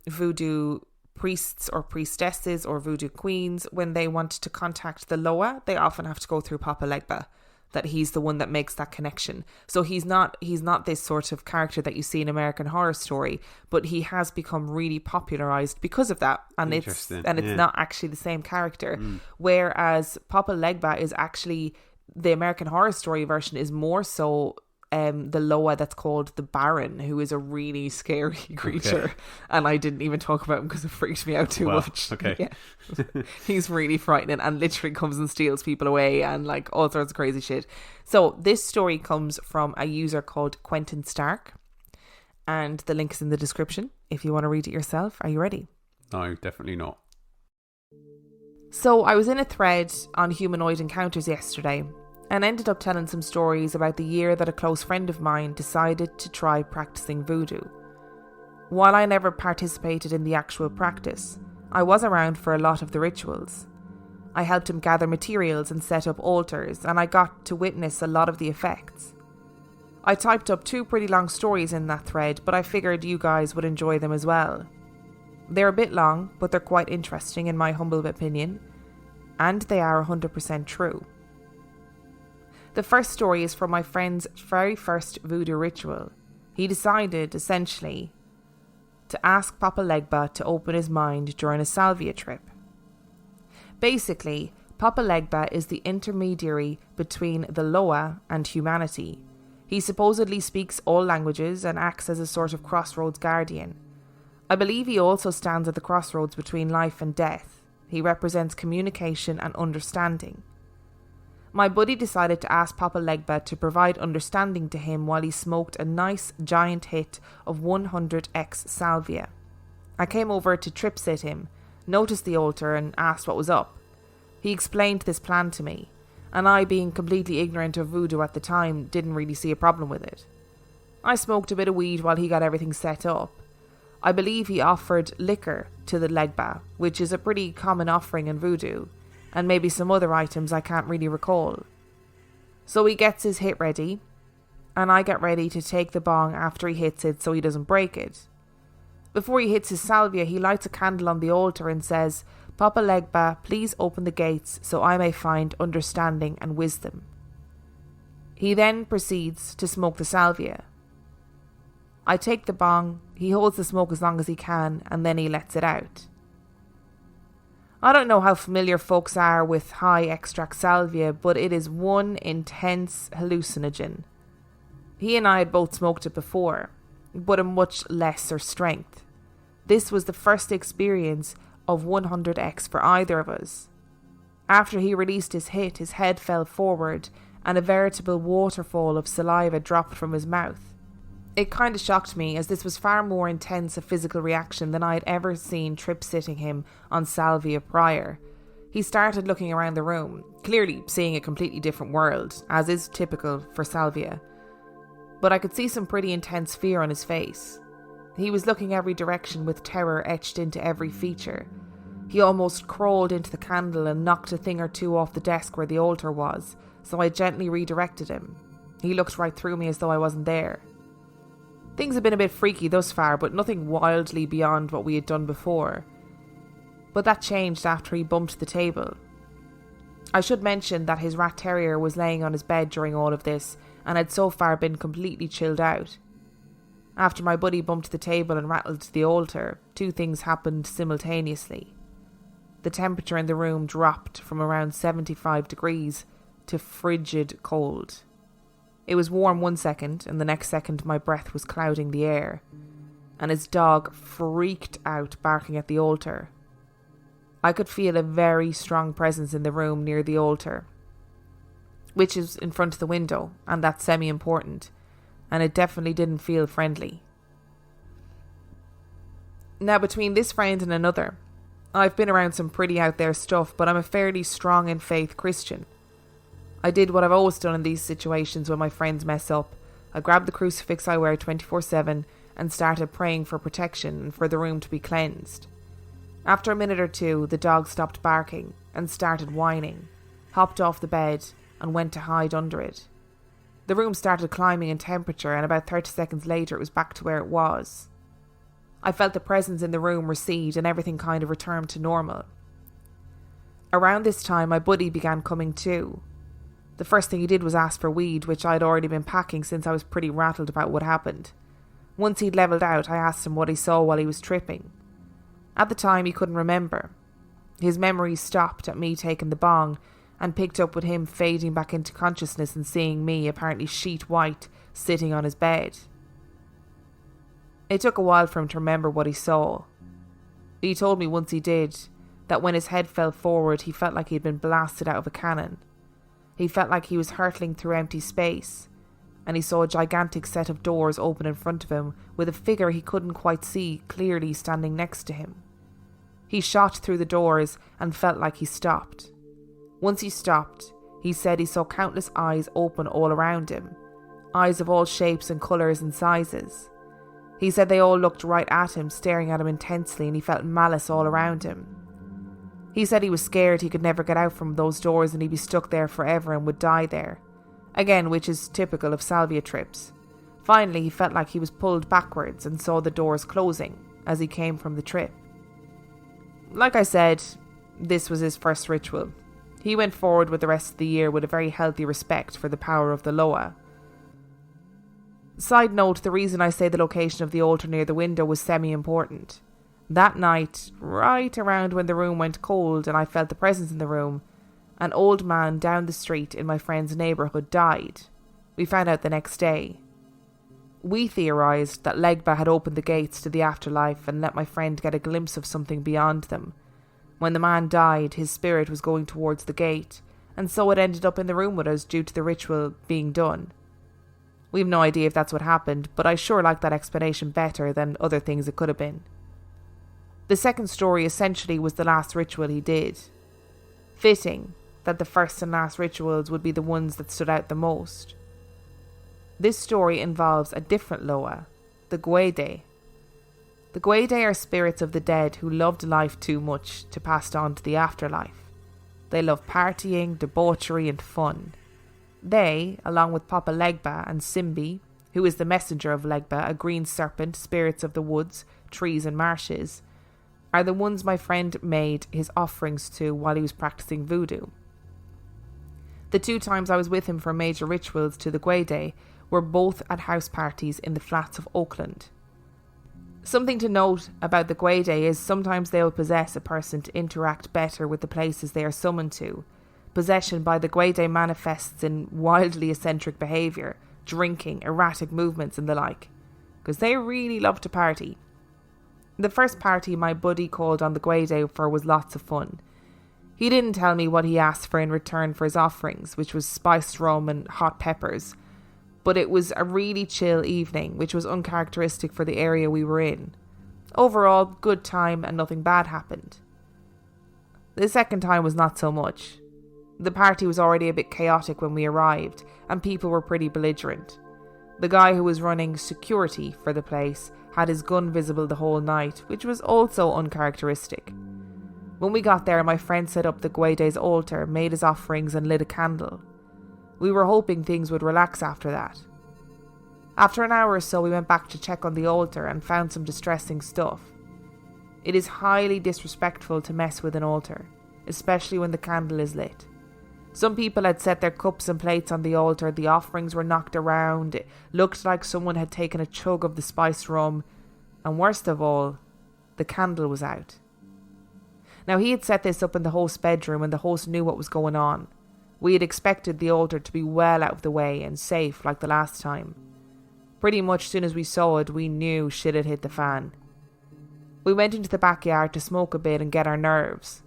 voodoo priests or priestesses or voodoo queens, when they want to contact the Loa, they often have to go through Papa Legba, that he's the one that makes that connection. So he's not this sort of character that you see in American Horror Story, but he has become really popularized because of that. And it's not actually the same character. Whereas Papa Legba is actually, the American Horror Story version is more so the Loa that's called the Baron, who is a really scary creature. Okay. And I didn't even talk about him because it freaked me out too much. Okay. Yeah. He's really frightening and literally comes and steals people away and like all sorts of crazy shit. So this story comes from a user called Quentin Stark, and the link is in the description if you want to read it yourself. Are you ready? No, definitely not. So I was in a thread on humanoid encounters yesterday and ended up telling some stories about the year that a close friend of mine decided to try practicing voodoo. While I never participated in the actual practice, I was around for a lot of the rituals. I helped him gather materials and set up altars, and I got to witness a lot of the effects. I typed up 2 pretty long stories in that thread, but I figured you guys would enjoy them as well. They're a bit long, but they're quite interesting in my humble opinion, and they are 100% true. The first story is from my friend's very first voodoo ritual. He decided, essentially, to ask Papa Legba to open his mind during a salvia trip. Basically, Papa Legba is the intermediary between the Loa and humanity. He supposedly speaks all languages and acts as a sort of crossroads guardian. I believe he also stands at the crossroads between life and death. He represents communication and understanding. My buddy decided to ask Papa Legba to provide understanding to him while he smoked a nice giant hit of 100x salvia. I came over to trip sit him, noticed the altar and asked what was up. He explained this plan to me, and I, being completely ignorant of voodoo at the time, didn't really see a problem with it. I smoked a bit of weed while he got everything set up. I believe he offered liquor to the Legba, which is a pretty common offering in voodoo, and maybe some other items I can't really recall. So he gets his hit ready, and I get ready to take the bong after he hits it so he doesn't break it. Before he hits his salvia, he lights a candle on the altar and says, "Papa Legba, please open the gates so I may find understanding and wisdom." He then proceeds to smoke the salvia. I take the bong, he holds the smoke as long as he can, and then he lets it out. I don't know how familiar folks are with high extract salvia, but it is one intense hallucinogen. He and I had both smoked it before, but a much lesser strength. This was the first experience of 100x for either of us. After he released his hit, his head fell forward and a veritable waterfall of saliva dropped from his mouth. It kind of shocked me, as this was far more intense a physical reaction than I had ever seen trip-sitting him on salvia prior. He started looking around the room, clearly seeing a completely different world, as is typical for salvia. But I could see some pretty intense fear on his face. He was looking every direction with terror etched into every feature. He almost crawled into the candle and knocked a thing or two off the desk where the altar was, so I gently redirected him. He looked right through me as though I wasn't there. Things had been a bit freaky thus far, but nothing wildly beyond what we had done before. But that changed after he bumped the table. I should mention that his rat terrier was laying on his bed during all of this and had so far been completely chilled out. After my buddy bumped the table and rattled the altar, 2 things happened simultaneously. The temperature in the room dropped from around 75 degrees to frigid cold. It was warm 1 second, and the next second my breath was clouding the air, and his dog freaked out, barking at the altar. I could feel a very strong presence in the room near the altar, which is in front of the window, and that's semi-important, and it definitely didn't feel friendly. Now, between this friend and another, I've been around some pretty out there stuff, but I'm a fairly strong in faith Christian. I did what I've always done in these situations when my friends mess up. I grabbed the crucifix I wear 24/7 and started praying for protection and for the room to be cleansed. After a minute or 2, the dog stopped barking and started whining, hopped off the bed and went to hide under it. The room started climbing in temperature, and about 30 seconds later it was back to where it was. I felt the presence in the room recede and everything kind of returned to normal. Around this time my buddy began coming to. The first thing he did was ask for weed, which I'd already been packing since I was pretty rattled about what happened. Once he'd levelled out, I asked him what he saw while he was tripping. At the time, he couldn't remember. His memory stopped at me taking the bong and picked up with him fading back into consciousness and seeing me, apparently sheet white, sitting on his bed. It took a while for him to remember what he saw. He told me once he did that when his head fell forward, he felt like he'd been blasted out of a cannon. He felt like he was hurtling through empty space, and he saw a gigantic set of doors open in front of him with a figure he couldn't quite see clearly standing next to him. He shot through the doors and felt like he stopped. Once he stopped, he said he saw countless eyes open all around him, eyes of all shapes and colours and sizes. He said they all looked right at him, staring at him intensely, and he felt malice all around him. He said he was scared he could never get out from those doors and he'd be stuck there forever and would die there. Again, which is typical of salvia trips. Finally, he felt like he was pulled backwards and saw the doors closing as he came from the trip. Like I said, this was his first ritual. He went forward with the rest of the year with a very healthy respect for the power of the Loa. Side note, the reason I say the location of the altar near the window was semi-important. That night, right around when the room went cold and I felt the presence in the room, an old man down the street in my friend's neighbourhood died. We found out the next day. We theorised that Legba had opened the gates to the afterlife and let my friend get a glimpse of something beyond them. When the man died, his spirit was going towards the gate, and so it ended up in the room with us due to the ritual being done. We have no idea if that's what happened, but I sure like that explanation better than other things it could have been. The second story essentially was the last ritual he did. Fitting that the first and last rituals would be the ones that stood out the most. This story involves a different Loa, the Gwede. The Gwede are spirits of the dead who loved life too much to pass on to the afterlife. They love partying, debauchery and fun. They, along with Papa Legba and Simbi, who is the messenger of Legba, a green serpent, spirits of the woods, trees and marshes, are the ones my friend made his offerings to while he was practicing voodoo. The 2 times I was with him for major rituals to the Gwede were both at house parties in the flats of Oakland. Something to note about the Gwede is sometimes they will possess a person to interact better with the places they are summoned to. Possession by the Gwede manifests in wildly eccentric behaviour, drinking, erratic movements and the like, because they really love to party. The first party my buddy called on the Gwede for was lots of fun. He didn't tell me what he asked for in return for his offerings, which was spiced rum and hot peppers, but it was a really chill evening, which was uncharacteristic for the area we were in. Overall, good time and nothing bad happened. The second time was not so much. The party was already a bit chaotic when we arrived, and people were pretty belligerent. The guy who was running security for the place had his gun visible the whole night, which was also uncharacteristic. When we got there, my friend set up the Gwede's altar, made his offerings and lit a candle. We were hoping things would relax after that. After an hour or so, we went back to check on the altar and found some distressing stuff. It is highly disrespectful to mess with an altar, especially when the candle is lit. Some people had set their cups and plates on the altar, the offerings were knocked around, it looked like someone had taken a chug of the spiced rum, and worst of all, the candle was out. Now he had set this up in the host's bedroom and the host knew what was going on. We had expected the altar to be well out of the way and safe like the last time. Pretty much as soon as we saw it, we knew shit had hit the fan. We went into the backyard to smoke a bit and get our nerves.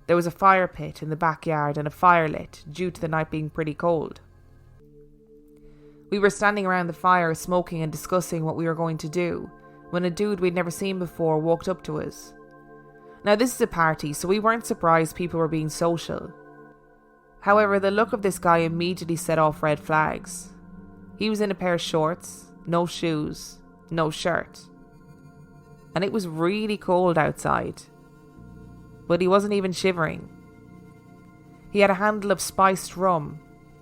There was a fire pit in the backyard and a fire lit, due to the night being pretty cold. We were standing around the fire smoking and discussing what we were going to do, when a dude we'd never seen before walked up to us. Now this is a party, so we weren't surprised people were being social. However, the look of this guy immediately set off red flags. He was in a pair of shorts, no shoes, no shirt. And it was really cold outside. But he wasn't even shivering. He had a handle of spiced rum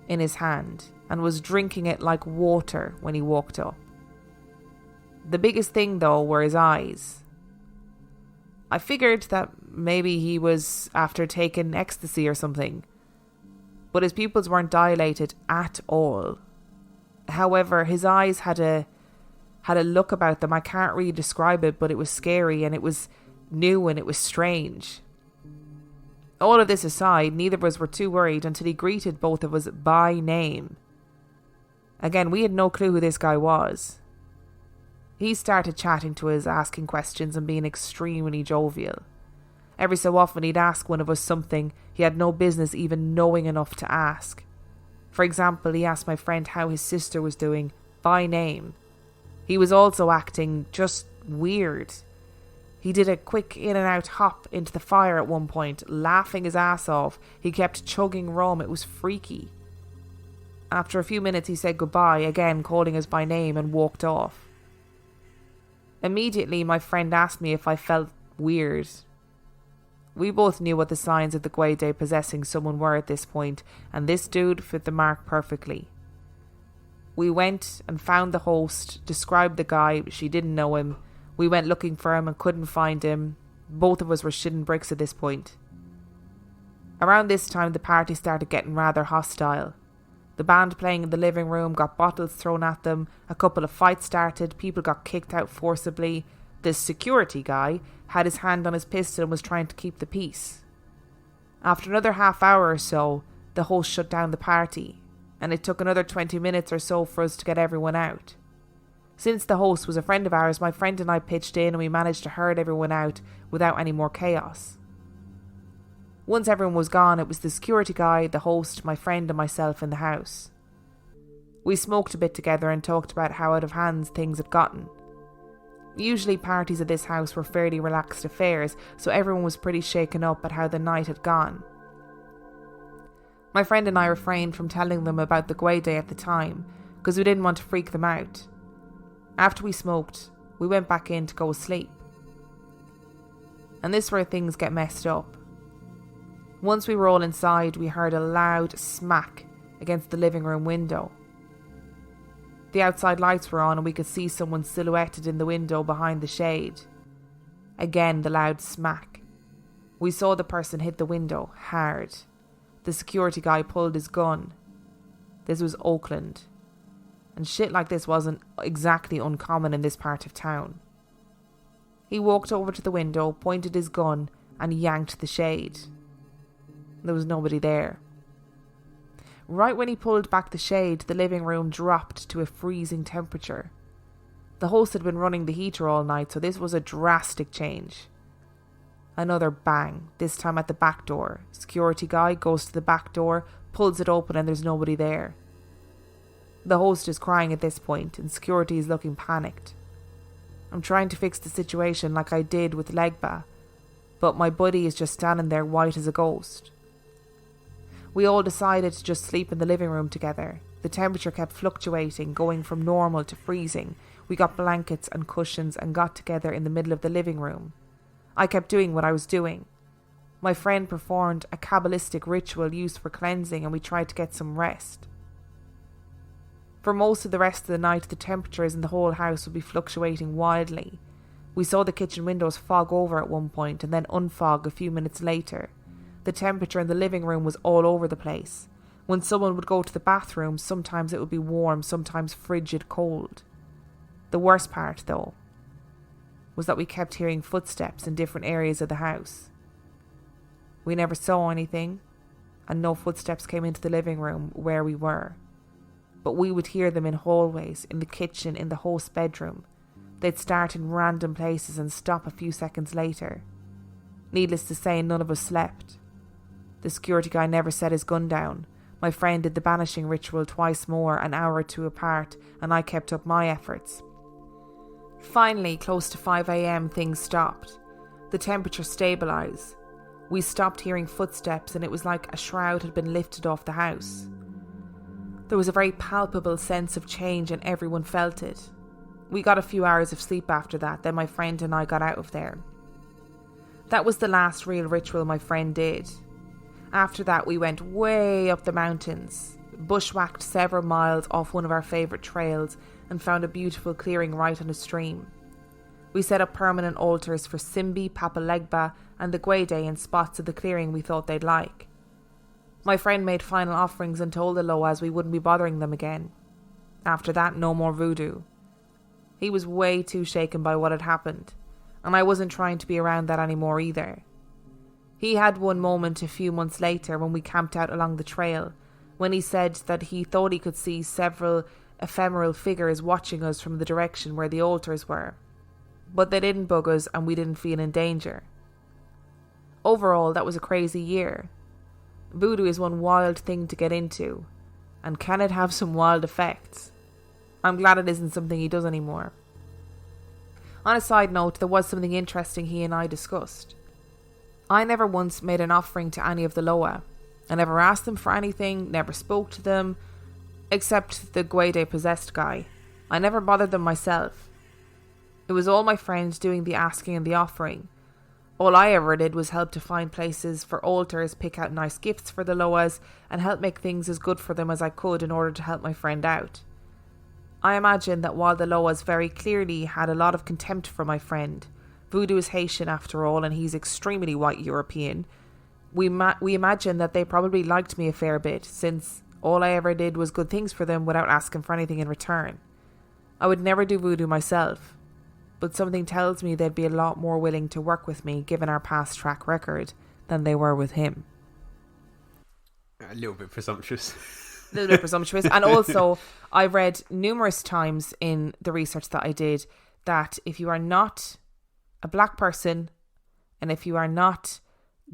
in his hand and was drinking it like water when he walked up. The biggest thing though were his eyes. I figured that maybe he was after taking ecstasy or something. but his pupils weren't dilated at all. However, his eyes had a look about them. I can't really describe it, but it was scary and it was new and it was strange. All of this aside, neither of us were too worried until he greeted both of us by name. Again, we had no clue who this guy was. He started chatting to us, asking questions and being extremely jovial. Every so often he'd ask one of us something he had no business even knowing enough to ask. For example, he asked my friend how his sister was doing by name. He was also acting just weird. He did a quick in and out hop into the fire at one point, laughing his ass off. He kept chugging rum. It was freaky. After a few minutes he said goodbye, again calling us by name, and walked off. Immediately my friend asked me if I felt weird. We both knew what the signs of the Gwede possessing someone were at this point, and this dude fit the mark perfectly. We went and found the host, described the guy. She didn't know him. We went looking for him and couldn't find him. Both of us were shitting bricks at this point. Around this time the party started getting rather hostile. The band playing in the living room got bottles thrown at them, a couple of fights started, people got kicked out forcibly. The security guy had his hand on his pistol and was trying to keep the peace. After another half hour or so, the host shut down the party, and it took another 20 minutes or so for us to get everyone out. Since the host was a friend of ours, my friend and I pitched in and we managed to herd everyone out without any more chaos. Once everyone was gone, it was the security guy, the host, my friend and myself in the house. We smoked a bit together and talked about how out of hand things had gotten. Usually parties at this house were fairly relaxed affairs, so everyone was pretty shaken up at how the night had gone. My friend and I refrained from telling them about the Gwede at the time, because we didn't want to freak them out. After we smoked, we went back in to go sleep. And this is where things get messed up. Once we were all inside, we heard a loud smack against the living room window. The outside lights were on and we could see someone silhouetted in the window behind the shade. Again, the loud smack. We saw the person hit the window hard. The security guy pulled his gun. This was Oakland. And shit like this wasn't exactly uncommon in this part of town. He walked over to the window, pointed his gun, and yanked the shade. There was nobody there. Right when he pulled back the shade, the living room dropped to a freezing temperature. The host had been running the heater all night, so this was a drastic change. Another bang, this time at the back door. Security guy goes to the back door, pulls it open, and there's nobody there. The host is crying at this point, and security is looking panicked. I'm trying to fix the situation like I did with Legba, but my buddy is just standing there white as a ghost. We all decided to just sleep in the living room together. The temperature kept fluctuating, going from normal to freezing. We got blankets and cushions and got together in the middle of the living room. I kept doing what I was doing. My friend performed a Kabbalistic ritual used for cleansing, and we tried to get some rest. For most of the rest of the night, the temperatures in the whole house would be fluctuating wildly. We saw the kitchen windows fog over at one point and then unfog a few minutes later. The temperature in the living room was all over the place. When someone would go to the bathroom, sometimes it would be warm, sometimes frigid cold. The worst part, though, was that we kept hearing footsteps in different areas of the house. We never saw anything, and no footsteps came into the living room where we were. But we would hear them in hallways, in the kitchen, in the host's bedroom. They'd start in random places and stop a few seconds later. Needless to say, none of us slept. The security guy never set his gun down. My friend did the banishing ritual twice more, an hour or two apart, and I kept up my efforts. Finally, close to 5 a.m, things stopped. The temperature stabilised. We stopped hearing footsteps, and it was like a shroud had been lifted off the house. There was a very palpable sense of change and everyone felt it. We got a few hours of sleep after that, then my friend and I got out of there. That was the last real ritual my friend did. After that we went way up the mountains, bushwhacked several miles off one of our favourite trails and found a beautiful clearing right on a stream. We set up permanent altars for Simbi, Papa Legba and the Gwede in spots of the clearing we thought they'd like. My friend made final offerings and told the Loas we wouldn't be bothering them again. After that, no more voodoo. He was way too shaken by what had happened, and I wasn't trying to be around that anymore either. He had one moment a few months later when we camped out along the trail, when he said that he thought he could see several ephemeral figures watching us from the direction where the altars were. But they didn't bug us and we didn't feel in danger. Overall, that was a crazy year. Voodoo is one wild thing to get into, and can it have some wild effects? I'm glad it isn't something he does anymore. On a side note, there was something interesting he and I discussed. I never once made an offering to any of the Loa. I never asked them for anything, never spoke to them, except the Guede possessed guy. I never bothered them myself. It was all my friends doing the asking and the offering. All I ever did was help to find places for altars, pick out nice gifts for the Loas, and help make things as good for them as I could in order to help my friend out. I imagine that while the Loas very clearly had a lot of contempt for my friend, Voodoo is Haitian after all and he's extremely white European, we imagine that they probably liked me a fair bit, since all I ever did was good things for them without asking for anything in return. I would never do voodoo myself, but something tells me they'd be a lot more willing to work with me given our past track record than they were with him. A little bit presumptuous. A little bit presumptuous. And also, I've read numerous times in the research that I did that if you are not a black person and if you are not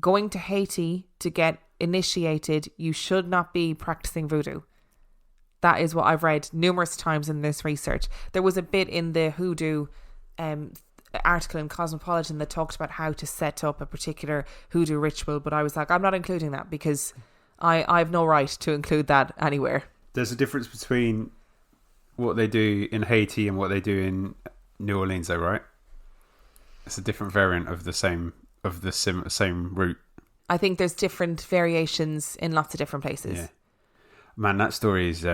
going to Haiti to get initiated, you should not be practicing voodoo. That is what I've read numerous times in this research. There was a bit in the hoodoo article in Cosmopolitan that talked about how to set up a particular hoodoo ritual, but I was like, I'm not including that because I have no right to include that anywhere. There's a difference between what they do in Haiti and what they do in New Orleans, though, right? It's a different variant of the same same route. I think there's different variations in lots of different places. Yeah, man, that story is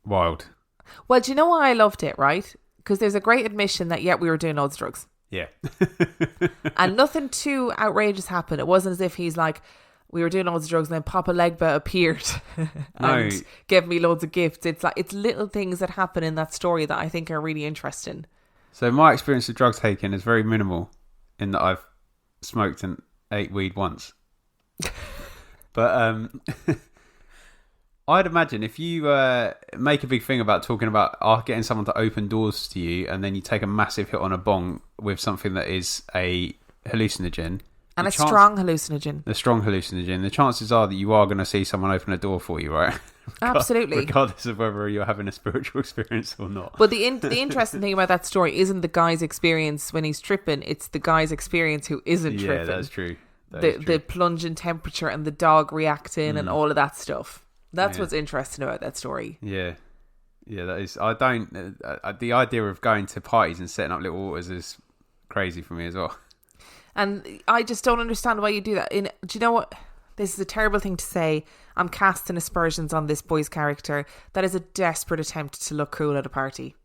wild. Well, do you know why I loved it, right? Because there's a great admission that, yeah, we were doing loads of drugs. Yeah. And nothing too outrageous happened. It wasn't as if he's like, we were doing loads of drugs and then Papa Legba appeared and gave me loads of gifts. It's like, it's little things that happen in that story that I think are really interesting. So my experience with drug taking is very minimal in that I've smoked and ate weed once. But I'd imagine if you make a big thing about talking about getting someone to open doors to you and then you take a massive hit on a bong with something that is a hallucinogen. And a strong hallucinogen. A strong hallucinogen. The chances are that you are going to see someone open a door for you, right? Absolutely. Regardless of whether you're having a spiritual experience or not. But the interesting thing about that story isn't the guy's experience when he's tripping, it's the guy's experience who isn't tripping. Yeah, that's true. The plunge in temperature and the dog reacting and all of that stuff. That's what's interesting about that story. Yeah. Yeah, that is. I don't... the idea of going to parties and setting up little altars is crazy for me as well. And I just don't understand why you do that. Do you know what? This is a terrible thing to say. I'm casting aspersions on this boy's character. That is a desperate attempt to look cool at a party.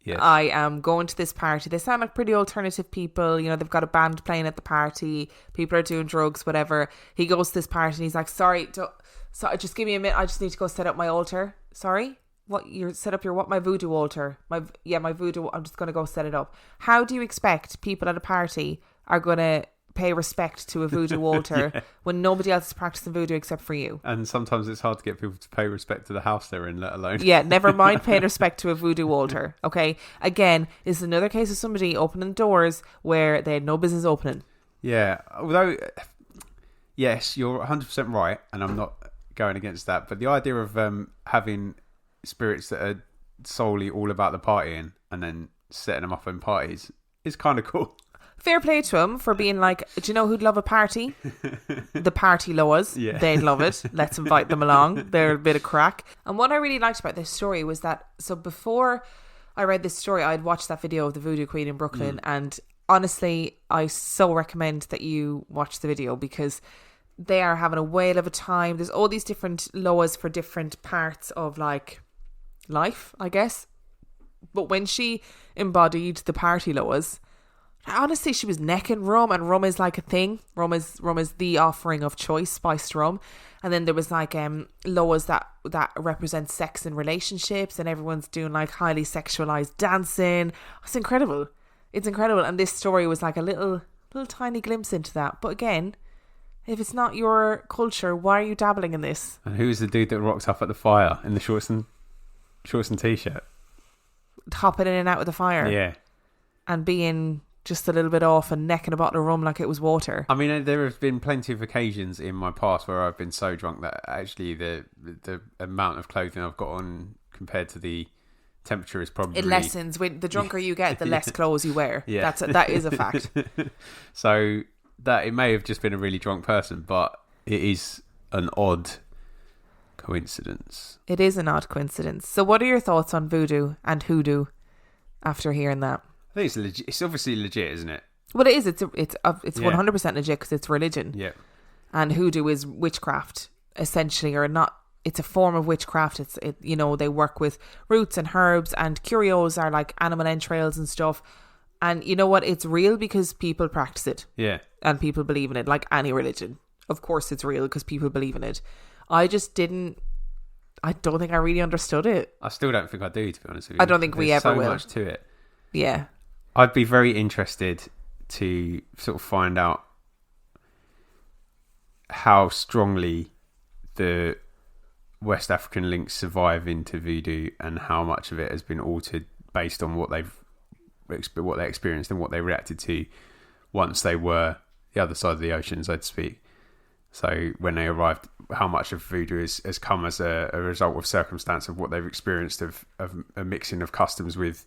Yes. I am going to this party. They sound like pretty alternative people. You know, they've got a band playing at the party. People are doing drugs, whatever. He goes to this party and he's like, sorry, just give me a minute. I just need to go set up my altar. Sorry? What? You set up my voodoo altar? My voodoo. I'm just going to go set it up. How do you expect people at a party are going to pay respect to a voodoo altar when nobody else is practicing voodoo except for you? And sometimes it's hard to get people to pay respect to the house they're in, let alone... Yeah, never mind paying respect to a voodoo altar, okay? Again, this is another case of somebody opening doors where they had no business opening. Yeah, although, yes, you're 100% right, and I'm not going against that, but the idea of having spirits that are solely all about the partying and then setting them up in parties is kind of cool. Fair play to him for being like, do you know who'd love a party? The party Loas. Yeah. They'd love it. Let's invite them along. They're a bit of crack. And what I really liked about this story was that, so before I read this story, I'd watched that video of the Voodoo Queen in Brooklyn. And honestly, I so recommend that you watch the video because they are having a whale of a time. There's all these different Loas for different parts of like life, I guess. But when she embodied the party Loas, Honestly, she was necking rum, and rum is like a thing. Rum is the offering of choice, spiced rum. And then there was like laws that represent sex in relationships, and everyone's doing like highly sexualized dancing. It's incredible. It's incredible. And this story was like a little tiny glimpse into that. But again, if it's not your culture, why are you dabbling in this? And who's the dude that rocked up at the fire in the shorts and t-shirt? Hopping in and out of the fire. Yeah. And being just a little bit off and necking a bottle of rum like it was water. I mean, there have been plenty of occasions in my past where I've been so drunk that actually the amount of clothing I've got on compared to the temperature is probably... It lessens. When the drunker you get, the less clothes you wear. Yeah. That is a fact. So that it may have just been a really drunk person, but it is an odd coincidence. It is an odd coincidence. So what are your thoughts on voodoo and hoodoo after hearing that? I think it's legit. It's obviously legit, isn't it? Well, it is. It's 100% legit because it's religion. Yeah. And hoodoo is witchcraft, essentially, or not. It's a form of witchcraft. They work with roots and herbs, and curios are like animal entrails and stuff. And you know what? It's real because people practice it. Yeah. And people believe in it, like any religion. Of course, it's real because people believe in it. I don't think I really understood it. I still don't think I do, to be honest with you. I don't think we ever will. There's so much to it. Yeah. I'd be very interested to sort of find out how strongly the West African links survive into voodoo and how much of it has been altered based on what they experienced and what they reacted to once they were the other side of the ocean, so to speak. So when they arrived, how much of voodoo has come as a result of circumstance of what they've experienced of a mixing of customs with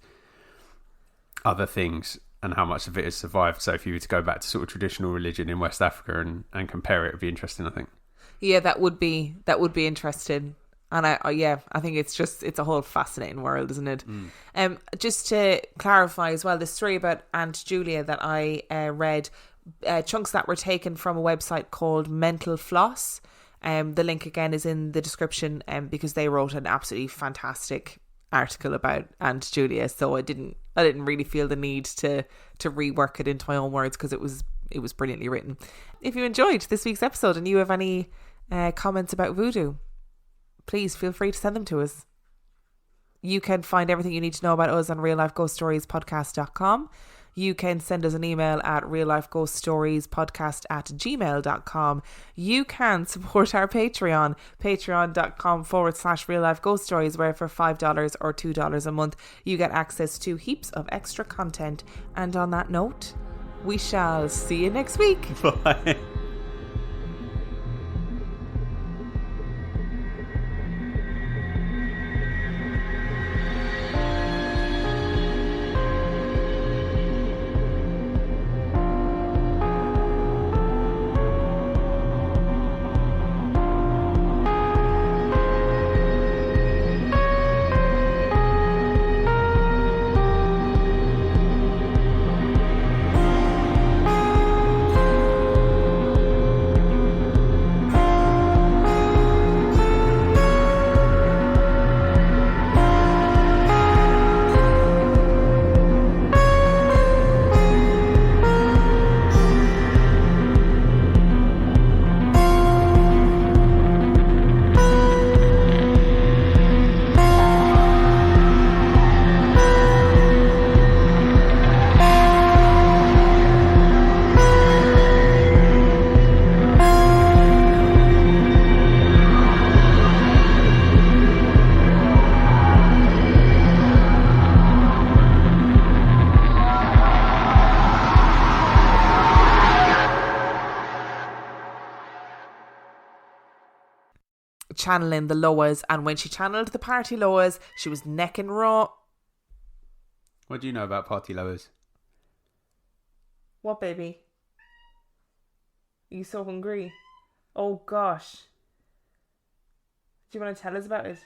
other things, and how much of it has survived. So if you were to go back to sort of traditional religion in West Africa and compare it, it'd be interesting, I think. Yeah, that would be interesting. And I think it's a whole fascinating world, isn't it? Just to clarify as well, the story about Aunt Julia that I read, chunks that were taken from a website called Mental Floss. The link again is in the description, because they wrote an absolutely fantastic article about Aunt Julia, so I didn't really feel the need to rework it into my own words because it was brilliantly written. If you enjoyed this week's episode and you have any comments about voodoo, please feel free to send them to us. You can find everything you need to know about us on reallifeghoststoriespodcast.com. You can send us an email at reallifeghoststoriespodcast@gmail.com. You can support our Patreon, patreon.com/reallifeghoststories, where for $5 or $2 a month, you get access to heaps of extra content. And on that note, we shall see you next week. Bye. Channeling the Loas, and when she channeled the party Loas, she was necking raw. What do you know about party Loas? What, baby? Are you so hungry? Oh gosh. Do you want to tell us about it?